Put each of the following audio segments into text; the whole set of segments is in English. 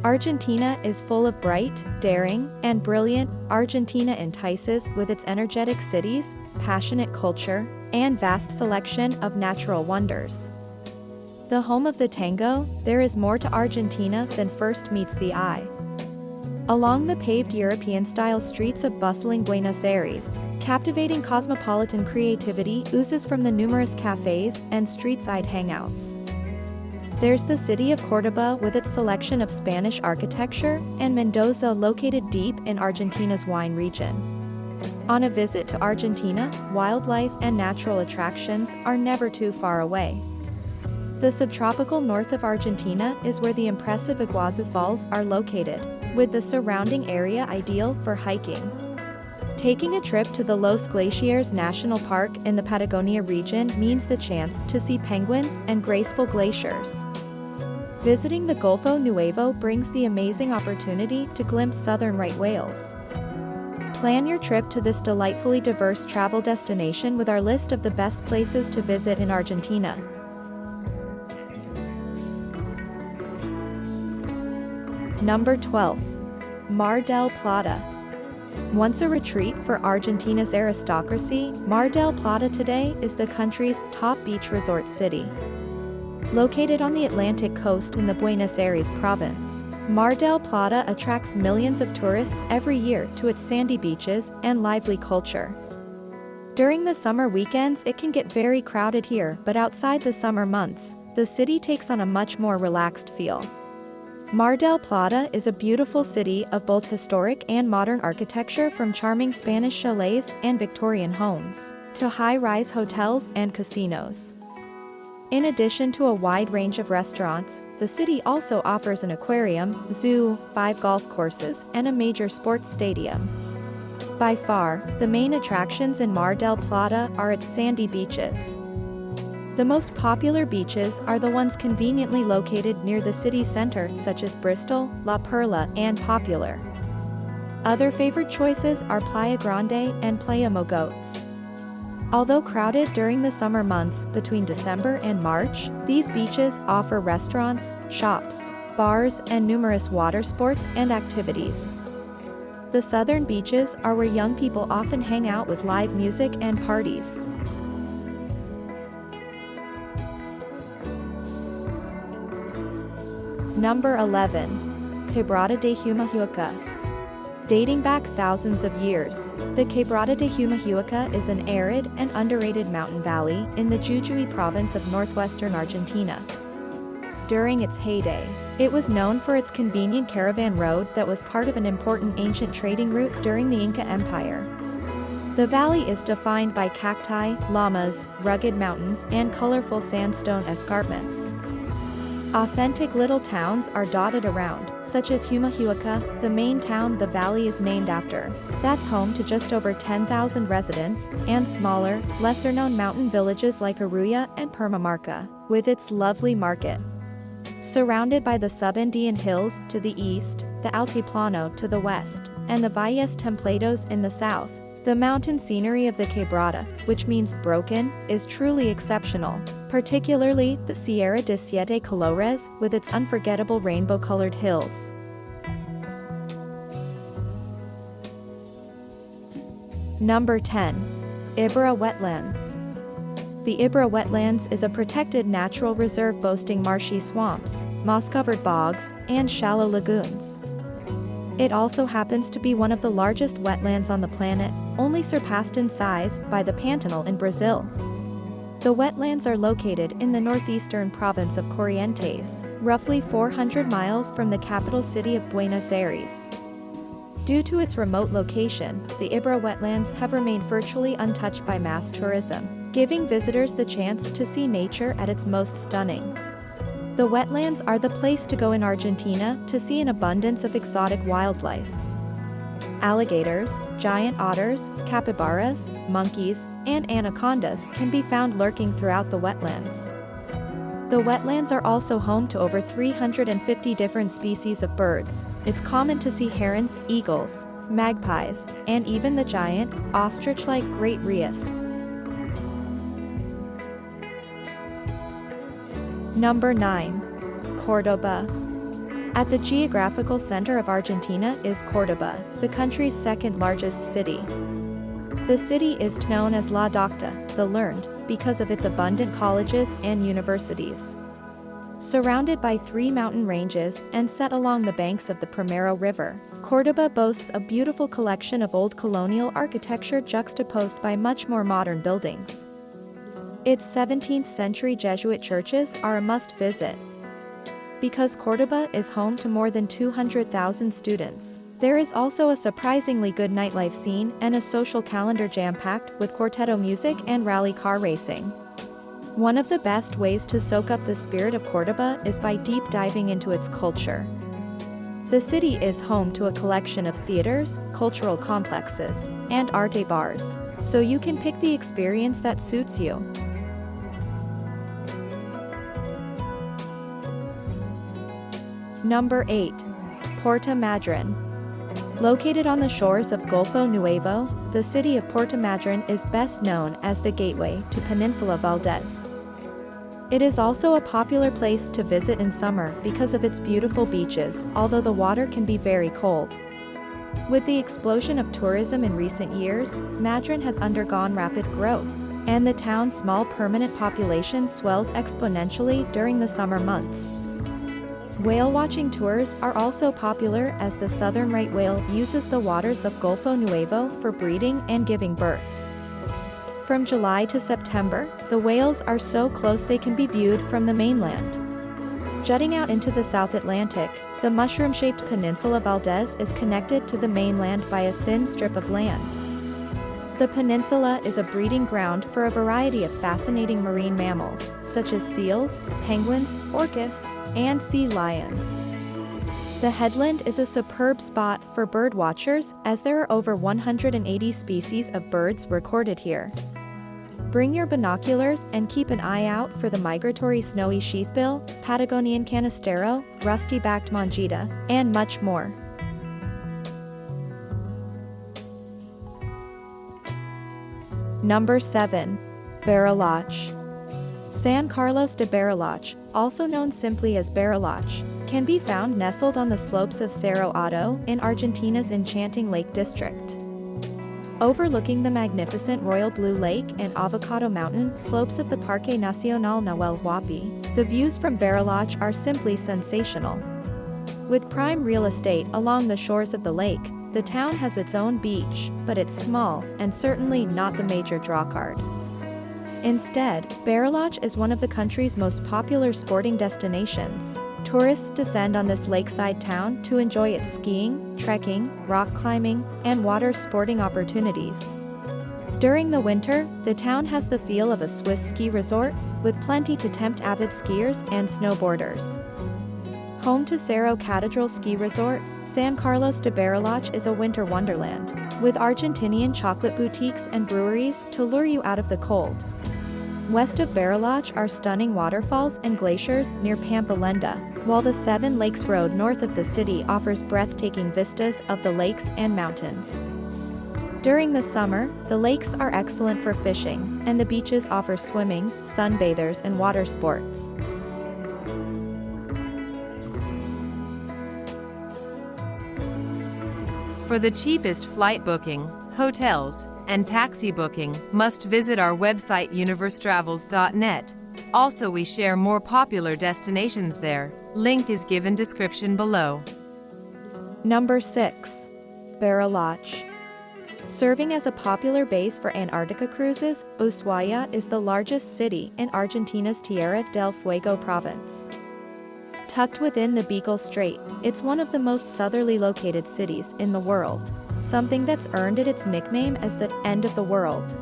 Argentina is full of bright, daring, and brilliant. Argentina entices with its energetic cities, passionate culture, and vast selection of natural wonders. The home of the tango, there is more to Argentina than first meets the eye. Along the paved European-style streets of bustling Buenos Aires, captivating cosmopolitan creativity oozes from the numerous cafes and street-side hangouts. There's the city of Córdoba with its selection of Spanish architecture, and Mendoza located deep in Argentina's wine region. On a visit to Argentina, wildlife and natural attractions are never too far away. The subtropical north of Argentina is where the impressive Iguazu Falls are located, with the surrounding area ideal for hiking. Taking a trip to the Los Glaciares National Park in the Patagonia region means the chance to see penguins and graceful glaciers. Visiting the Golfo Nuevo brings the amazing opportunity to glimpse southern right whales. Plan your trip to this delightfully diverse travel destination with our list of the best places to visit in Argentina. Number 12. Mar del Plata. Once a retreat for Argentina's aristocracy, Mar del Plata today is the country's top beach resort city. Located on the Atlantic coast in the Buenos Aires province, Mar del Plata attracts millions of tourists every year to its sandy beaches and lively culture. During the summer weekends it can get very crowded here, but outside the summer months, the city takes on a much more relaxed feel. Mar del Plata is a beautiful city of both historic and modern architecture, from charming Spanish chalets and Victorian homes to high-rise hotels and casinos. In addition to a wide range of restaurants, the city also offers an aquarium, zoo, 5 golf courses, and a major sports stadium. By far, the main attractions in Mar del Plata are its sandy beaches. The most popular beaches are the ones conveniently located near the city center, such as Bristol, La Perla, and Popular. Other favorite choices are Playa Grande and Playa Mogotes. Although crowded during the summer months between December and March, these beaches offer restaurants, shops, bars, and numerous water sports and activities. The southern beaches are where young people often hang out with live music and parties. Number 11. Quebrada de Humahuaca. Dating back thousands of years, the Quebrada de Humahuaca is an arid and underrated mountain valley in the Jujuy province of northwestern Argentina. During its heyday, it was known for its convenient caravan road that was part of an important ancient trading route during the Inca Empire. The valley is defined by cacti, llamas, rugged mountains, and colorful sandstone escarpments. Authentic little towns are dotted around, such as Humahuaca, the main town the valley is named after. That's home to just over 10,000 residents, and smaller, lesser-known mountain villages like Arruya and Purmamarca, with its lovely market. Surrounded by the Subandean hills to the east, the Altiplano to the west, and the Valles Templados in the south, the mountain scenery of the Quebrada, which means broken, is truly exceptional, particularly the Sierra de Siete Colores with its unforgettable rainbow-colored hills. Number 10. Ibra Wetlands. The Ibra Wetlands is a protected natural reserve boasting marshy swamps, moss-covered bogs, and shallow lagoons. It also happens to be one of the largest wetlands on the planet, only surpassed in size by the Pantanal in Brazil. The wetlands are located in the northeastern province of Corrientes, roughly 400 miles from the capital city of Buenos Aires. Due to its remote location, the Ibra wetlands have remained virtually untouched by mass tourism, giving visitors the chance to see nature at its most stunning. The wetlands are the place to go in Argentina to see an abundance of exotic wildlife. Alligators, giant otters, capybaras, monkeys, and anacondas can be found lurking throughout the wetlands. The wetlands are also home to over 350 different species of birds. It's common to see herons, eagles, magpies, and even the giant, ostrich-like great rheas. Number 9. Córdoba. At the geographical center of Argentina is Córdoba, the country's second largest city. The city is known as La Docta, the learned, because of its abundant colleges and universities. Surrounded by 3 mountain ranges and set along the banks of the Primero River, Córdoba boasts a beautiful collection of old colonial architecture juxtaposed by much more modern buildings. Its 17th-century Jesuit churches are a must-visit. Because Córdoba is home to more than 200,000 students, there is also a surprisingly good nightlife scene and a social calendar jam-packed with cuarteto music and rally car racing. One of the best ways to soak up the spirit of Córdoba is by deep diving into its culture. The city is home to a collection of theaters, cultural complexes, and arte bars, so you can pick the experience that suits you. Number 8. Puerto Madryn. Located on the shores of Golfo Nuevo, the city of Puerto Madryn is best known as the gateway to Peninsula Valdez. It is also a popular place to visit in summer because of its beautiful beaches, although the water can be very cold. With the explosion of tourism in recent years, Madryn has undergone rapid growth, and the town's small permanent population swells exponentially during the summer months. Whale watching tours are also popular as the southern right whale uses the waters of Golfo Nuevo for breeding and giving birth. From July to September, the whales are so close they can be viewed from the mainland. Jutting out into the South Atlantic, the mushroom-shaped Peninsula Valdez is connected to the mainland by a thin strip of land. The peninsula is a breeding ground for a variety of fascinating marine mammals, such as seals, penguins, orcas, and sea lions. The headland is a superb spot for bird watchers as there are over 180 species of birds recorded here. Bring your binoculars and keep an eye out for the migratory snowy sheathbill, Patagonian canistero, rusty-backed mongita, and much more. Number 7. Bariloche. San Carlos de Bariloche, also known simply as Bariloche, can be found nestled on the slopes of Cerro Alto in Argentina's enchanting Lake District. Overlooking the magnificent Royal Blue Lake and Avocado Mountain slopes of the Parque Nacional Nahuel Huapi, the views from Bariloche are simply sensational. With prime real estate along the shores of the lake, the town has its own beach, but it's small, and certainly not the major drawcard. Instead, Bariloche is one of the country's most popular sporting destinations. Tourists descend on this lakeside town to enjoy its skiing, trekking, rock climbing, and water sporting opportunities. During the winter, the town has the feel of a Swiss ski resort, with plenty to tempt avid skiers and snowboarders. Home to Cerro Catedral Ski Resort, San Carlos de Bariloche is a winter wonderland, with Argentinian chocolate boutiques and breweries to lure you out of the cold. West of Bariloche are stunning waterfalls and glaciers near Pampalenda, while the Seven Lakes Road north of the city offers breathtaking vistas of the lakes and mountains. During the summer, the lakes are excellent for fishing, and the beaches offer swimming, sunbathers, and water sports. For the cheapest flight booking, hotels, and taxi booking, must visit our website universetravels.net. Also, we share more popular destinations there. Link is given description below. Number 6. Bariloche. Serving as a popular base for Antarctica cruises, Ushuaia is the largest city in Argentina's Tierra del Fuego province. Tucked within the Beagle Strait, it's one of the most southerly located cities in the world, something that's earned it its nickname as the end of the world.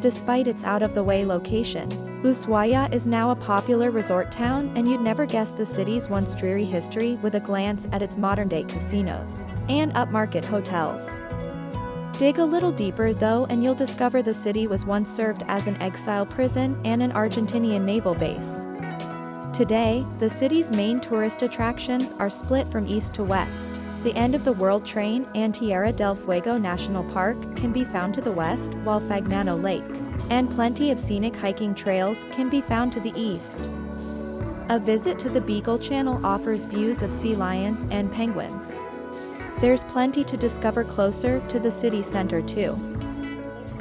Despite its out-of-the-way location, Ushuaia is now a popular resort town, and you'd never guess the city's once dreary history with a glance at its modern-day casinos and upmarket hotels. Dig a little deeper though and you'll discover the city was once served as an exile prison and an Argentinian naval base. Today, the city's main tourist attractions are split from east to west. The End of the World Train and Tierra del Fuego National Park can be found to the west, while Fagnano Lake and plenty of scenic hiking trails can be found to the east. A visit to the Beagle Channel offers views of sea lions and penguins. There's plenty to discover closer to the city center too.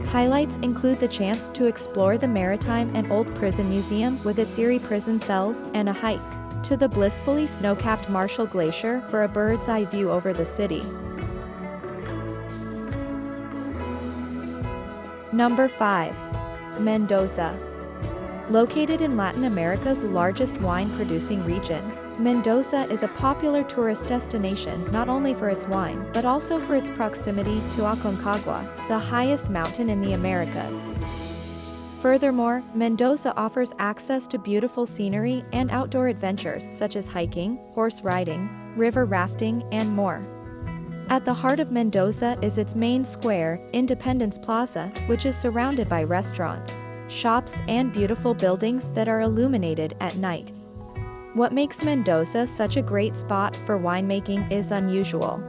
Highlights include the chance to explore the Maritime and Old Prison Museum with its eerie prison cells and a hike to the blissfully snow-capped Marshall Glacier for a bird's-eye view over the city. Number 5. Mendoza. Located in Latin America's largest wine-producing region, Mendoza is a popular tourist destination not only for its wine but also for its proximity to Aconcagua, the highest mountain in the Americas. Furthermore, Mendoza offers access to beautiful scenery and outdoor adventures such as hiking, horse riding, river rafting, and more. At the heart of Mendoza is its main square, Independence Plaza, which is surrounded by restaurants, shops, and beautiful buildings that are illuminated at night. What makes Mendoza such a great spot for winemaking is unusual.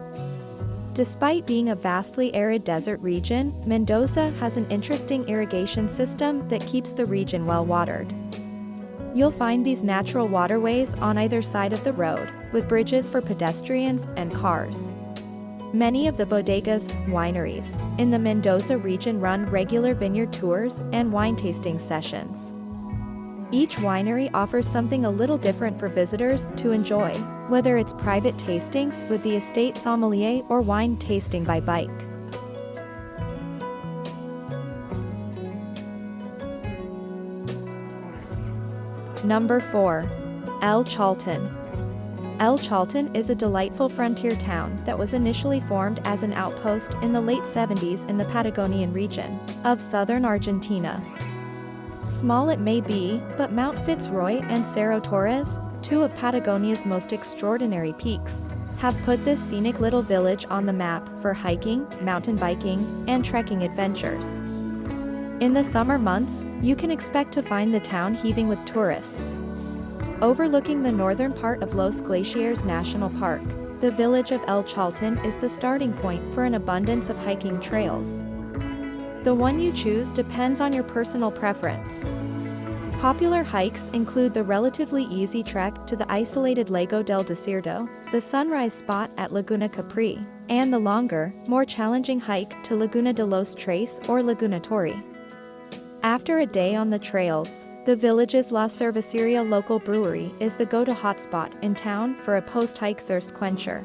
Despite being a vastly arid desert region, Mendoza has an interesting irrigation system that keeps the region well watered. You'll find these natural waterways on either side of the road, with bridges for pedestrians and cars. Many of the bodegas, wineries, in the Mendoza region run regular vineyard tours and wine tasting sessions. Each winery offers something a little different for visitors to enjoy, whether it's private tastings with the estate sommelier or wine tasting by bike. Number 4. El Chaltén. El Chaltén is a delightful frontier town that was initially formed as an outpost in the late 70s in the Patagonian region of southern Argentina. Small it may be, but Mount Fitzroy and Cerro Torres, two of Patagonia's most extraordinary peaks, have put this scenic little village on the map for hiking, mountain biking, and trekking adventures. In the summer months, you can expect to find the town heaving with tourists. Overlooking the northern part of Los Glaciares National Park, the village of El Chaltén is the starting point for an abundance of hiking trails. The one you choose depends on your personal preference. Popular hikes include the relatively easy trek to the isolated Lago del Desierto, the sunrise spot at Laguna Capri, and the longer, more challenging hike to Laguna de los Tres or Laguna Torre. After a day on the trails, the village's La Cerveceria local brewery is the go-to hotspot in town for a post-hike thirst quencher.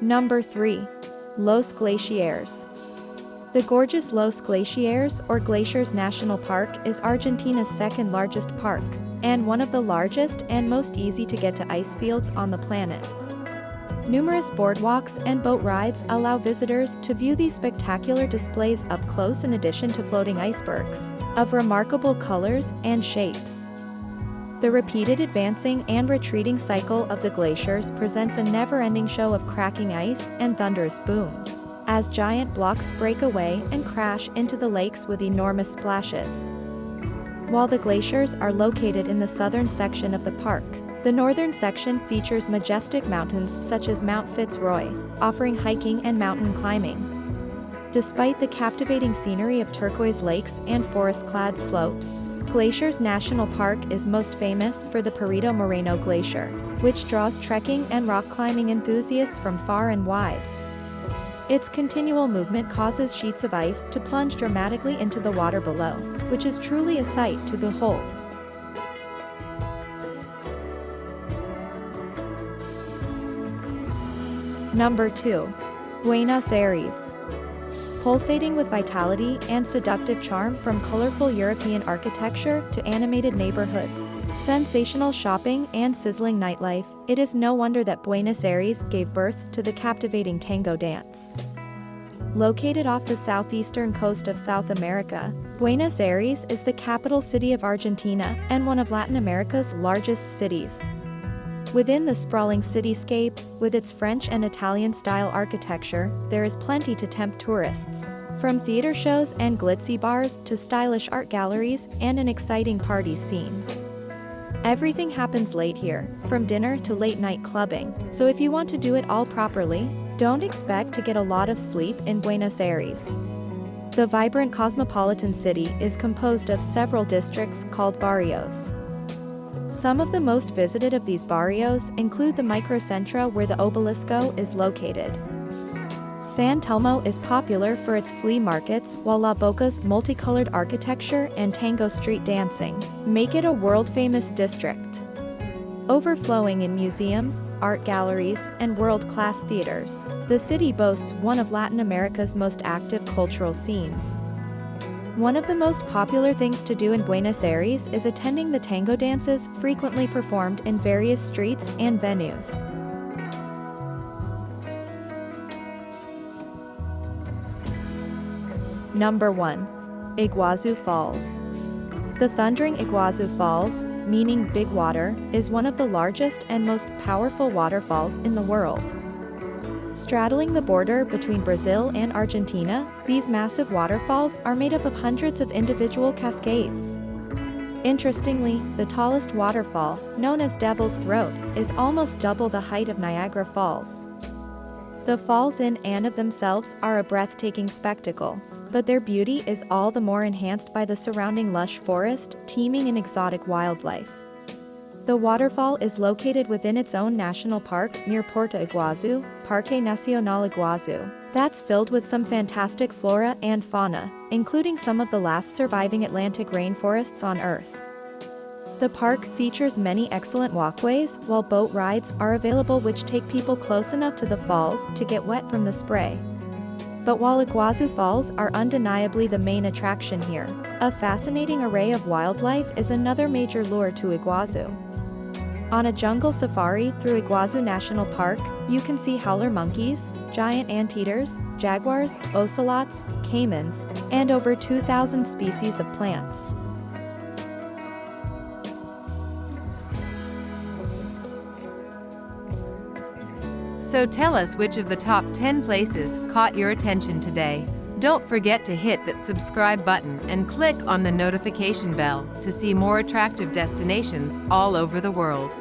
Number 3. Los Glaciares. The gorgeous Los Glaciares or Glaciers National Park is Argentina's second largest park, and one of the largest and most easy to get to ice fields on the planet. Numerous boardwalks and boat rides allow visitors to view these spectacular displays up close in addition to floating icebergs of remarkable colors and shapes. The repeated advancing and retreating cycle of the glaciers presents a never-ending show of cracking ice and thunderous booms, as giant blocks break away and crash into the lakes with enormous splashes. While the glaciers are located in the southern section of the park, the northern section features majestic mountains such as Mount Fitzroy, offering hiking and mountain climbing. Despite the captivating scenery of turquoise lakes and forest-clad slopes, Glaciers National Park is most famous for the Perito Moreno Glacier, which draws trekking and rock climbing enthusiasts from far and wide. Its continual movement causes sheets of ice to plunge dramatically into the water below, which is truly a sight to behold. Number 2. Buenos Aires. Pulsating with vitality and seductive charm from colorful European architecture to animated neighborhoods, sensational shopping and sizzling nightlife, it is no wonder that Buenos Aires gave birth to the captivating tango dance. Located off the southeastern coast of South America, Buenos Aires is the capital city of Argentina and one of Latin America's largest cities. Within the sprawling cityscape, with its French and Italian-style architecture, there is plenty to tempt tourists, from theater shows and glitzy bars to stylish art galleries and an exciting party scene. Everything happens late here, from dinner to late-night clubbing, so if you want to do it all properly, don't expect to get a lot of sleep in Buenos Aires. The vibrant cosmopolitan city is composed of several districts called barrios. Some of the most visited of these barrios include the microcentra where the Obelisco is located. San Telmo is popular for its flea markets, while La Boca's multicolored architecture and tango street dancing make it a world-famous district. Overflowing in museums, art galleries, and world-class theaters, the city boasts one of Latin America's most active cultural scenes. One of the most popular things to do in Buenos Aires is attending the tango dances frequently performed in various streets and venues. Number 1. Iguazu Falls. The thundering Iguazu Falls, meaning big water, is one of the largest and most powerful waterfalls in the world. Straddling the border between Brazil and Argentina, these massive waterfalls are made up of hundreds of individual cascades. Interestingly, the tallest waterfall, known as Devil's Throat, is almost double the height of Niagara Falls. The falls in and of themselves are a breathtaking spectacle, but their beauty is all the more enhanced by the surrounding lush forest, teeming in exotic wildlife. The waterfall is located within its own national park near Porto Iguazu, Parque Nacional Iguazu, that's filled with some fantastic flora and fauna, including some of the last surviving Atlantic rainforests on Earth. The park features many excellent walkways, while boat rides are available which take people close enough to the falls to get wet from the spray. But while Iguazu Falls are undeniably the main attraction here, a fascinating array of wildlife is another major lure to Iguazu. On a jungle safari through Iguazu National Park, you can see howler monkeys, giant anteaters, jaguars, ocelots, caimans, and over 2,000 species of plants. So tell us which of the top 10 places caught your attention today. Don't forget to hit that subscribe button and click on the notification bell to see more attractive destinations all over the world.